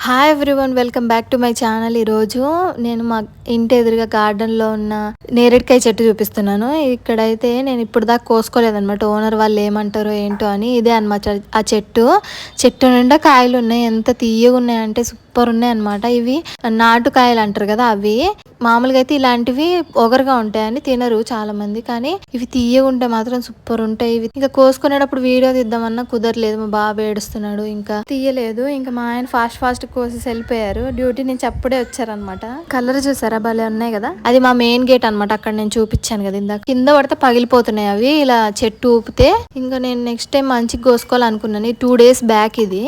Hi everyone, welcome back to my channel. ఈరోజు నేను మా ఇంటి ఎదురుగా గార్డెన్లో ఉన్న నేరేడుకాయ చెట్టు చూపిస్తున్నాను. ఇక్కడైతే నేను ఇప్పుడు దాకా కోసుకోలేదనమాట. ఓనర్ వాళ్ళు ఏమంటారో ఏంటో అని. ఇదే అనమాట ఆ చెట్టు నిండా కాయలు ఉన్నాయి. ఎంత తీయగా ఉన్నాయంటే సూపర్ ఉన్నాయి అనమాట. ఇవి నాటుకాయలు అంటారు కదా, అవి మామూలుగా అయితే ఇలాంటివి ఒగరుగా ఉంటాయని తినరు చాలా మంది, కానీ ఇవి తీయగా ఉంటే మాత్రం సూపర్ ఉంటాయి. ఇవి ఇంకా కోసుకునేటప్పుడు వీడియో తీద్దామన్నా కుదరలేదు. మా బాబు ఏడుస్తున్నాడు, ఇంకా తీయలేదు. ఇంకా మా ఆయన ఫాస్ట్ కోసేసి వెళ్ళిపోయారు. డ్యూటీ నుంచి అప్పుడే వచ్చారనమాట. కలర్ చూసారా, భలే ఉన్నాయి కదా. అది మా మెయిన్ గేట్ అనమాట. అక్కడ నేను చూపించాను కదా ఇందాక. కింద పడితే పగిలిపోతున్నాయి అవి, ఇలా చెట్టు ఊపితే. ఇంకా నేను నెక్స్ట్ టైం మంచిగా కోసుకోవాలనుకున్నాను. 2 days బ్యాక్ ఇది.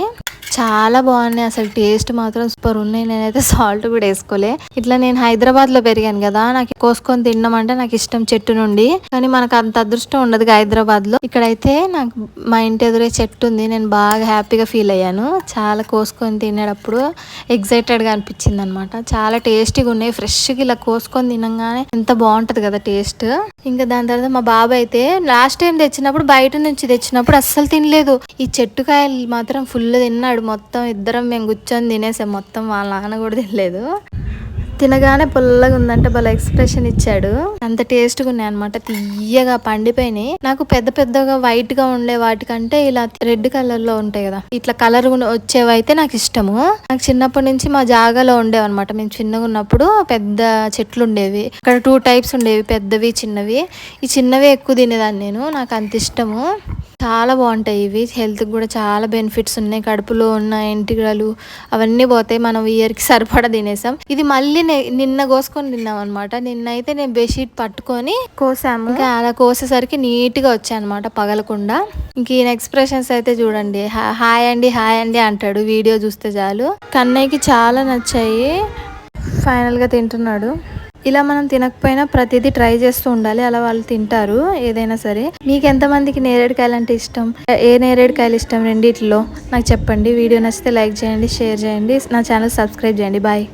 చాలా బాగున్నాయి అసలు, టేస్ట్ మాత్రం సూపర్ ఉన్నాయి. నేనైతే సాల్ట్ కూడా వేసుకోలే. ఇట్లా నేను హైదరాబాద్ లో పెరిగాను కదా, నాకు కోసుకొని తినడం అంటే నాకు ఇష్టం చెట్టు నుండి. కానీ మనకు అంత అదృష్టం ఉండదు హైదరాబాద్ లో. ఇక్కడైతే నాకు మా ఇంటి ఎదురే చెట్టు ఉంది. నేను బాగా హ్యాపీగా ఫీల్ అయ్యాను. చాలా కోసుకొని తినేటప్పుడు ఎగ్జైటెడ్ గా అనిపించింది అనమాట. చాలా టేస్టీగా ఉన్నాయి. ఫ్రెష్ గా ఇలా కోసుకొని తినగానే ఎంత బాగుంటది కదా టేస్ట్. ఇంకా దాని తర్వాత మా బాబు అయితే లాస్ట్ టైం తెచ్చినప్పుడు, బయట నుంచి తెచ్చినప్పుడు అస్సలు తినలేదు. ఈ చెట్టుకాయలు మాత్రం ఫుల్ తిన్నాడు. మొత్తం ఇద్దరం మేము కూర్చొని తినేసాం మొత్తం. వాళ్ళ నాన్న కూడా తినలేదు. తినగానే పుల్లగా ఉందంటే భలే ఎక్స్ప్రెషన్ ఇచ్చాడు. అంత టేస్ట్గా ఉన్నాయి అనమాట. తీయగా పండిపోయినాయి. నాకు పెద్దగా వైట్ గా ఉండే వాటికంటే ఇలా రెడ్ కలర్ లో ఉంటాయి కదా, ఇట్లా కలర్ వచ్చేవైతే నాకు ఇష్టము. నాకు చిన్నప్పటి నుంచి మా జాగాలో ఉండేవి అనమాట. మేము చిన్నగా ఉన్నప్పుడు పెద్ద చెట్లు ఉండేవి. అక్కడ 2 types ఉండేవి, పెద్దవి చిన్నవి. ఈ చిన్నవి ఎక్కువ తినేదాన్ని నేను. నాకు అంత ఇష్టము. చాలా బాగుంటాయి ఇవి. హెల్త్కి కూడా చాలా బెనిఫిట్స్ ఉన్నాయి. కడుపులో ఉన్న ఎంటికలు అవన్నీ పోతాయి. మనం ఇయర్కి సరిపడా తినేసాం. ఇది మళ్ళీ నిన్న కోసుకొని తిన్నాం అనమాట. నిన్న అయితే నేను బెడ్షీట్ పట్టుకొని కోసాము. ఇంకా అలా కోసేసరికి నీట్గా వచ్చాయి అనమాట, పగలకుండా. ఇంక ఈయన ఎక్స్ప్రెషన్స్ అయితే చూడండి. హాయ్ అండి అంటాడు వీడియో చూస్తే చాలు. కన్నయ్యకి చాలా నచ్చాయి. ఫైనల్గా తింటున్నాడు. ఇలా మనం తినకపోయినా ప్రతిదీ ట్రై చేస్తూ ఉండాలి. అలా వాళ్ళు తింటారు ఏదైనా సరే. మీకు ఎంతమందికి నేరేడుకాయలు అంటే ఇష్టం, ఏ నేరేడుకాయలు ఇష్టం రెండిట్లో నాకు చెప్పండి. వీడియో నచ్చితే లైక్ చేయండి, షేర్ చేయండి, నా ఛానల్ సబ్స్క్రైబ్ చేయండి. బాయ్.